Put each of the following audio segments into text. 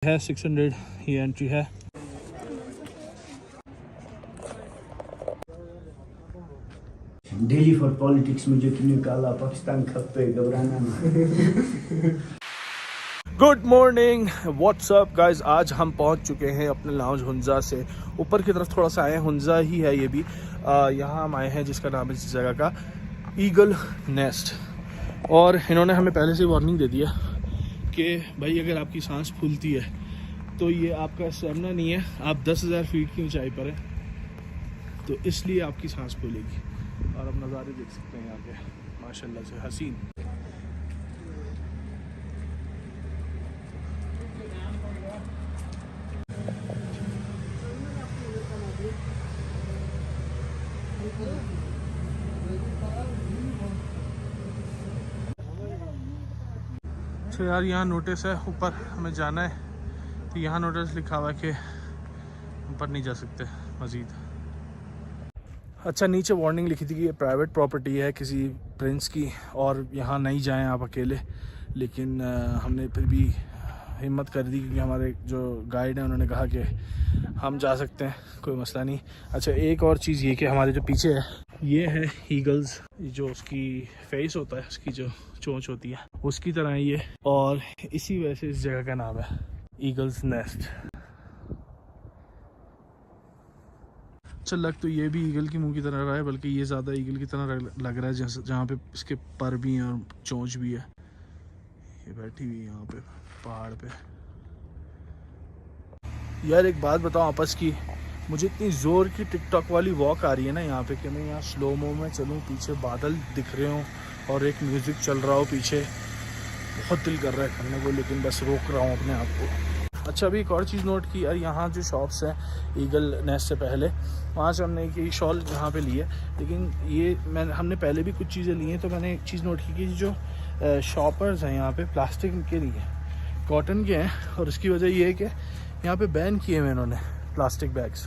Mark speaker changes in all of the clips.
Speaker 1: है 600 ही एंट्री है।
Speaker 2: Daily for politics में जो निकाला पाकिस्तान खप पे घबराना नहीं।
Speaker 1: Good morning, WhatsApp guys. आज हम पहुंच चुके हैं अपने लाउंज हुंजा से ऊपर की तरफ थोड़ा सा आए हैं। हुंजा ही है ये भी। यहाँ हम आए हैं जिसका नाम है इस जगह का ईगल नेस्ट। और इन्होंने हमें पहले से वार्निंग दे दिया कि भाई अगर आपकी सांस फूलती है तो ये आपका स्टेमिना नहीं है, आप 10,000 फीट की ऊंचाई पर हैं तो इसलिए आपकी सांस फूलेगी। और अब नज़ारे देख सकते हैं यहाँ के माशाल्लाह से हसीन। तो यार यहाँ नोटिस है ऊपर हमें जाना है तो यहाँ नोटिस लिखा हुआ है कि ऊपर नहीं जा सकते मज़ीद। अच्छा, नीचे वार्निंग लिखी थी कि ये प्राइवेट प्रॉपर्टी है किसी प्रिंस की और यहाँ नहीं जाएं आप अकेले। लेकिन हमने फिर भी हिम्मत कर दी क्योंकि हमारे जो गाइड हैं उन्होंने कहा कि हम जा सकते हैं, कोई मसला नहीं। अच्छा, एक और चीज़ ये कि हमारे जो पीछे है ये है ईगल्स, जो उसकी फेस होता है, उसकी जो चोंच होती है उसकी तरह है ये, और इसी वजह से इस जगह का नाम है ईगल्स नेस्ट। अच्छा, लग तो ये भी ईगल की मुंह की तरह रहा है, बल्कि ये ज़्यादा ईगल की तरह लग रहा है जहाँ पे इसके पर भी हैं और चोंच भी है। ये बैठी हुई है यहाँ पे पहाड़ पे। यार एक बात बताओ आपस की, मुझे इतनी ज़ोर की टिकटॉक वाली वॉक आ रही है ना यहाँ पे कि मैं यहाँ स्लो मो में चलूँ, पीछे बादल दिख रहे हों और एक म्यूज़िक चल रहा हो पीछे। बहुत दिल कर रहा है करने को, लेकिन बस रोक रहा हूँ अपने आप को। अच्छा, अभी एक और चीज़ नोट की यार, यहाँ जो शॉप्स हैं ईगल नेस्ट से पहले, वहाँ से हमने ये शॉल यहाँ पे ली है। लेकिन ये हमने पहले भी कुछ चीज़ें ली हैं तो मैंने एक चीज़ नोट की कि जो शॉपर्स हैं यहाँ पे प्लास्टिक के नहीं है, कॉटन के हैं। और उसकी वजह ये है कि यहाँ पे बैन किए हुए इन्होंने प्लास्टिक बैग्स,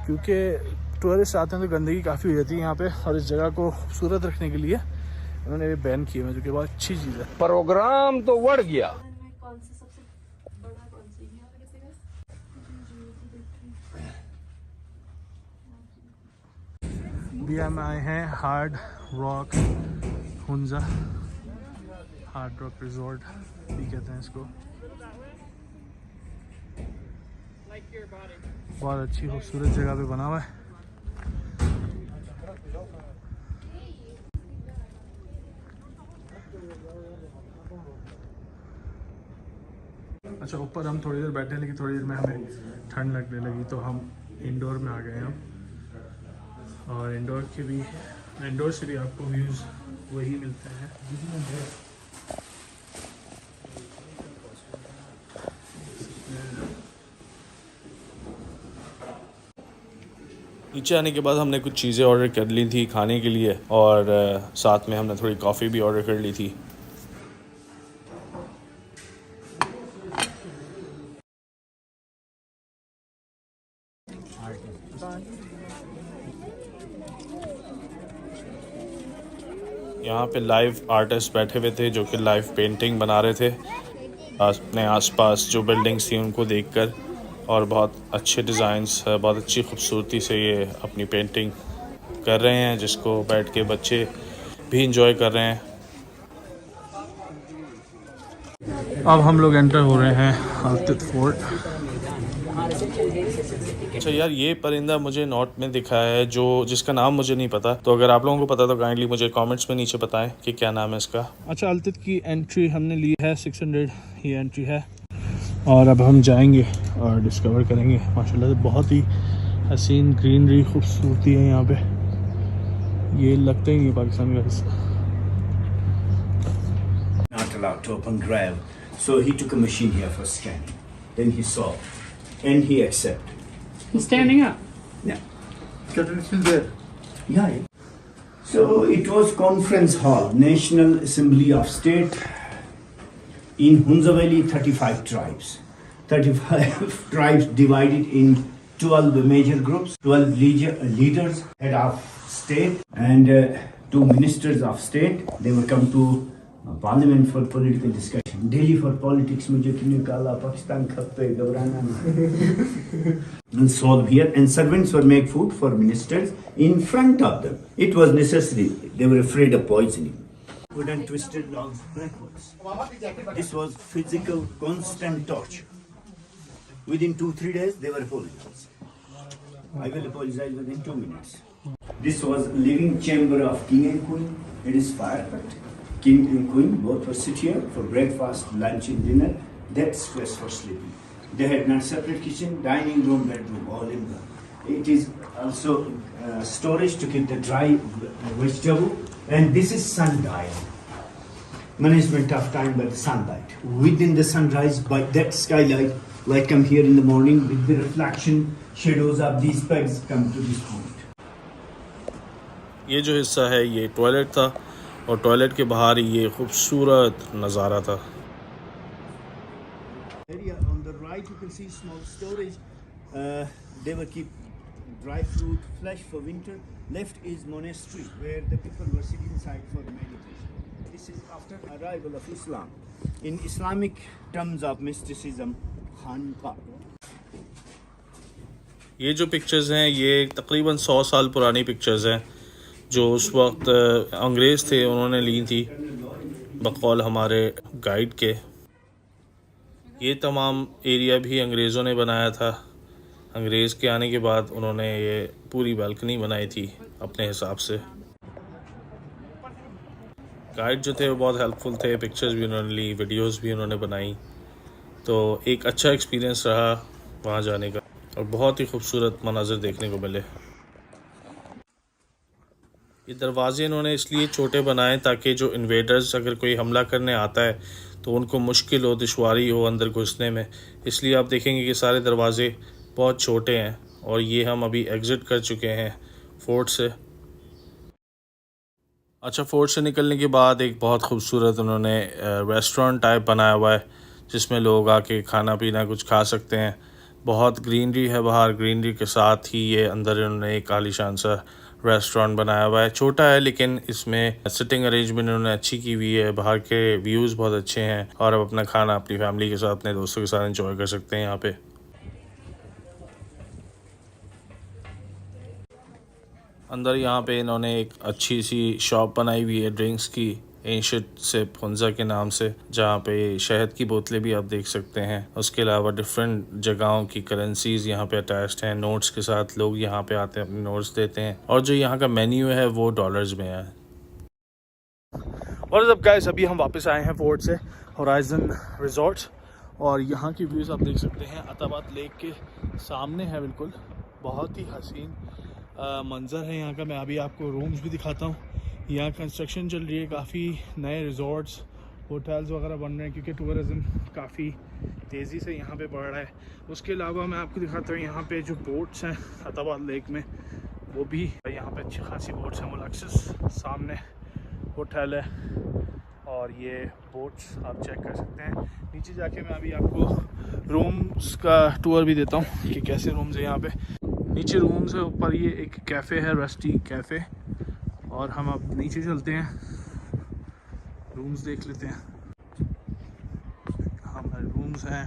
Speaker 1: क्योंकि टूरिस्ट आते हैं तो गंदगी काफ़ी हो जाती है यहाँ पे, और इस जगह को खूबसूरत रखने के लिए उन्होंने ये बैन किए हुए, जो कि बहुत अच्छी चीज़ है।
Speaker 3: प्रोग्राम तो बढ़ गया।
Speaker 1: भी हम आए हैं hard rock Hunza, hard rock resort भी कहते हैं इसको। बहुत अच्छी खूबसूरत जगह पे बना हुआ है। अच्छा, ऊपर हम थोड़ी देर बैठे लेकिन थोड़ी देर में हमें ठंड लगने लगी तो हम इंडोर में आ गए हम। और इंडोर से भी आपको व्यूज़ वही मिलते हैं। नीचे आने के बाद हमने कुछ चीज़ें ऑर्डर कर ली थी खाने के लिए, और साथ में हमने थोड़ी कॉफ़ी भी ऑर्डर कर ली थी। यहाँ पे लाइव आर्टिस्ट बैठे हुए थे जो कि लाइव पेंटिंग बना रहे थे अपने आसपास जो बिल्डिंग्स थी उनको देखकर, और बहुत अच्छे डिज़ाइंस, बहुत अच्छी खूबसूरती से ये अपनी पेंटिंग कर रहे हैं, जिसको बैठ के बच्चे भी इंजॉय कर रहे हैं। अब हम लोग एंटर हो रहे हैं अल्तित फोर्ट। अच्छा यार, ये परिंदा मुझे नॉर्थ में दिखा है जिसका नाम मुझे नहीं पता, तो अगर आप लोगों को पता तो काइंडली मुझे कमेंट्स में नीचे बताएं कि क्या नाम है इसका। अच्छा, अल्तित की एंट्री हमने ली है, 600 ही एंट्री है, और अब हम जाएंगे और डिस्कवर करेंगे। माशाल्लाह से बहुत ही हसीन ग्रीनरी खूबसूरती है यहाँ पे। ये लगता ही नहीं पाकिस्तान का हिस्सा।
Speaker 2: Not allowed to open grave, so he took a machine here for scanning. Then he saw, and he accepted.
Speaker 4: He's standing up.
Speaker 2: Yeah. Curtain is still there. Yeah. So it was conference hall, National Assembly of State. In Hunza Valley, 35 tribes. 35 tribes divided in 12 major groups, 12 leaders, head of state, and 2 ministers of state. They will come to parliament for political discussion. Delhi for politics मुझे क्यों निकाला, पाकिस्तान खप पे घबराना नहीं. And solve here, and servants were make food for ministers in front of them. It was necessary. They were afraid of poisoning. Wooden twisted logs backwards. This was physical, constant torture. Within 2-3 days, they were apologized. I will apologize within 2 minutes. This was living chamber of king and queen. It is fire pit. King and queen both were sit here for breakfast, lunch, and dinner. That's space for sleeping. They had not separate kitchen, dining room, bedroom, all in one. It is also storage to keep the dry vegetable. And this is sundial. Management of time by the sunlight. Within the sunrise, by that skylight, light come here in the morning with the reflection, shadows of these pegs come to this point.
Speaker 1: ये जो हिस्सा है ये toilet था और toilet के बाहर ये खूबसूरत नज़ारा था.
Speaker 2: Area on the right you can see small storage. They will keep dry fruit, flesh for winter. Left is monastery where the people were sitting inside for meditation. This is after arrival of Islam. In Islamic terms of mysticism, Khanqa.
Speaker 1: ये जो pictures हैं ये तकरीबन 100 साल पुरानी pictures हैं जो उस वक्त अंग्रेज़ थे उन्होंने ली थी बकौल हमारे गाइड के. ये तमाम एरिया भी अंग्रेज़ों ने बनाया था. अंग्रेज़ के आने के बाद उन्होंने ये पूरी बालकनी बनाई थी अपने हिसाब से. गाइड जो थे वो बहुत हेल्पफुल थे. पिक्चर्स भी उन्होंने ली, वीडियोस भी उन्होंने बनाई. तो एक अच्छा एक्सपीरियंस रहा वहाँ जाने का और बहुत ही खूबसूरत मनाज़र देखने को मिले. ये दरवाज़े इन्होंने इसलिए छोटे बनाए ताकि जो इन्वेडर्स अगर कोई हमला करने आता है तो उनको मुश्किल हो, दुश्वारी हो अंदर घुसने में. इसलिए आप देखेंगे कि सारे दरवाज़े बहुत छोटे हैं. और ये हम अभी एग्ज़िट कर चुके हैं फोर्ट से. अच्छा, फोर्ट से निकलने के बाद एक बहुत खूबसूरत उन्होंने रेस्टोरेंट टाइप बनाया हुआ है जिसमें लोग आके खाना पीना कुछ खा सकते हैं. बहुत ग्रीनरी है बाहर. ग्रीनरी के साथ ही ये अंदर इन्होंने एक आलीशान सा रेस्टोरेंट बनाया हुआ है. छोटा है लेकिन इसमें सिटिंग अरेंजमेंट उन्होंने अच्छी की हुई है. बाहर के व्यूज़ बहुत अच्छे हैं और आप अपना खाना अपनी फैमिली के साथ, अपने दोस्तों के साथ एंजॉय कर सकते हैं यहाँ पे. अंदर यहाँ पे इन्होंने एक अच्छी सी शॉप बनाई हुई है ड्रिंक्स की, एंशियंट सिप हुंजा के नाम से, जहाँ पे शहद की बोतलें भी आप देख सकते हैं. उसके अलावा डिफरेंट जगहों की करेंसीज़ यहाँ पे अटैच्ड हैं. नोट्स के साथ लोग यहाँ पे आते हैं, अपने नोट्स देते हैं. और जो यहाँ का मेन्यू है वो डॉलर्स में है. और जब गाइस अभी हम वापस आए हैं फोर्ट से, होराइजन रिजॉर्ट्स, और यहाँ की व्यूज़ आप देख सकते हैं. अताबाद लेक के सामने है बिल्कुल. बहुत ही हसीन मंज़र है यहाँ का. मैं अभी आपको रूम्स भी दिखाता हूँ. यहाँ कंस्ट्रक्शन चल रही है. काफ़ी नए रिजॉर्ट्स, होटल्स वगैरह बन रहे हैं क्योंकि टूरिज़म काफ़ी तेज़ी से यहाँ पे बढ़ रहा है. उसके अलावा मैं आपको दिखाता हूँ यहाँ पे जो बोट्स हैं अताबाद लेक में, वो भी यहाँ पे अच्छी खासी बोट्स हैं. मुलक्सिस सामने होटल है और ये बोट्स आप चेक कर सकते हैं. नीचे जाके मैं अभी आपको रूम्स का टूर भी देता हूँ कि कैसे रूम्स है यहाँ पे. नीचे रूम्स है, ऊपर ये एक कैफ़े है, रस्टी कैफ़े. और हम अब नीचे चलते हैं, रूम्स देख लेते हैं. हमारे रूम्स हैं.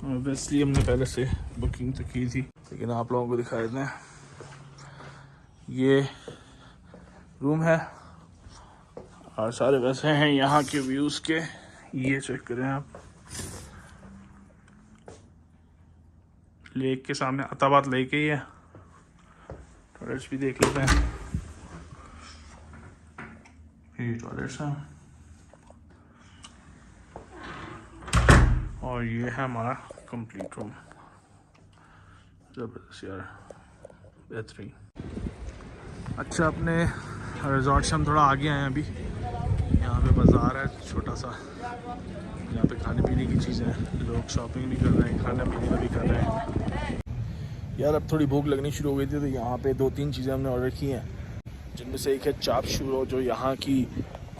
Speaker 1: ऑब्वियसली हमने पहले से बुकिंग तो की थी लेकिन आप लोगों को दिखा देते हैं. ये रूम है और सारे वैसे हैं यहाँ के व्यूज़ के. ये चेक करें आप, लेक के सामने अताबाद लेक ही है. टॉयलेट्स भी देख लेते हैं. ये टॉयलेट्स हैं और ये है हमारा कंप्लीट रूम. ज़बरदस्त यार, बेहतरीन. अच्छा, अपने रिजॉर्ट से हम थोड़ा आगे आए हैं अभी. यहाँ पे बाज़ार है छोटा सा, यहाँ पे खाने पीने की चीज़ें हैं. लोग शॉपिंग भी कर रहे हैं, खाने पीने का भी कर रहे हैं. यार अब थोड़ी भूख लगनी शुरू हो गई थी तो यहाँ पे 2-3 चीज़ें हमने ऑर्डर की हैं, जिनमें से एक है चाप शूरो जो यहाँ की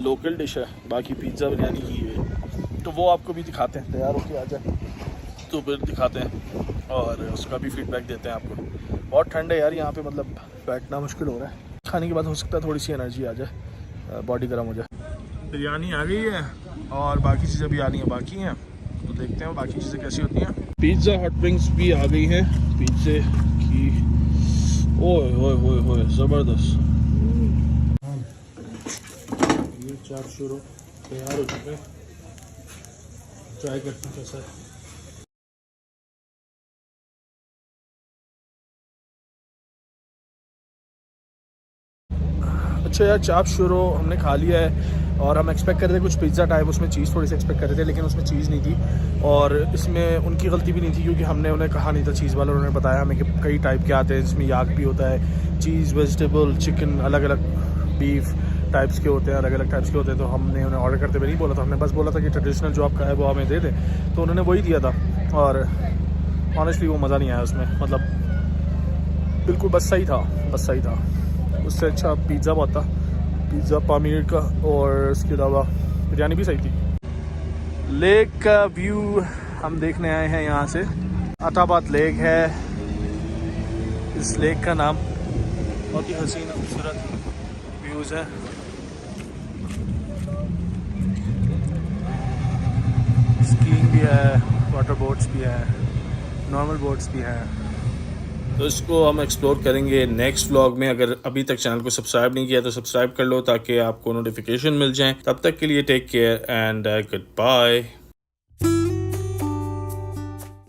Speaker 1: लोकल डिश है. बाकी पिज़्ज़ा बिरयानी की है तो वो आपको भी दिखाते हैं. तैयार होके आ जाए तो फिर दिखाते हैं और उसका भी फीडबैक देते हैं आपको. बहुत ठंड है यार यहाँ पे, मतलब बैठना मुश्किल हो रहा है. खाने के बाद हो सकता है थोड़ी सी एनर्जी आ जाए, बॉडी गर्म हो जाए. बिरयानी आ गई है और बाकी चीज़ें भी आनी है बाकी हैं, तो देखते हैं बाकी चीज़ें कैसी होती हैं। पिज़्ज़ा हॉट विंग्स भी आ गई हैं पिज़्ज़े की। ओए ओए ओए ओए ज़बरदस्त। ये चाप शुरू तैयार हो चुके हैं, ट्राई करते हैं कैसा है। अच्छा यार, चाप शुरू हमने खा लिया है और हम एक्सपेक्ट कर रहे थे कुछ पिज़्ज़ा टाइप, उसमें चीज़ थोड़ी सी एक्सपेक्ट कर रहे थे लेकिन उसमें चीज़ नहीं थी और इसमें उनकी गलती भी नहीं थी क्योंकि हमने उन्हें कहा नहीं था, चीज़ वालों ने बताया हमें कि कई टाइप के आते हैं, इसमें याक भी होता है, चीज़, वेजिटेबल, चिकन, अलग अलग बीफ टाइप्स के होते हैं, अलग अलग टाइप्स के होते हैं। तो हमने उन्हें ऑर्डर करते हुए नहीं बोला था, हमने बस बोला था कि ट्रेडिशनल जो आपका है वो हमें दे दें, तो उन्होंने वही दिया था और ऑनेस्टली वो मज़ा नहीं आया उसमें, मतलब बिल्कुल बस सही था, बस सही था। उससे अच्छा पिज़्ज़ा बहुत था, पिज़्ज़ा पनीर का, और उसके अलावा बिरयानी भी सही थी। लेक का व्यू हम देखने आए हैं यहाँ से, अताबाद लेक है इस लेक का नाम। बहुत ही हसीन खूबसूरत व्यूज़ है। स्कीइंग भी है, वाटर बोट्स भी है, नॉर्मल बोट्स भी हैं। तो इसको हम एक्सप्लोर करेंगे नेक्स्ट व्लॉग में। अगर अभी तक चैनल को सब्सक्राइब नहीं किया तो सब्सक्राइब कर लो ताकि आपको नोटिफिकेशन मिल जाए। तब तक के लिए take care and good bye.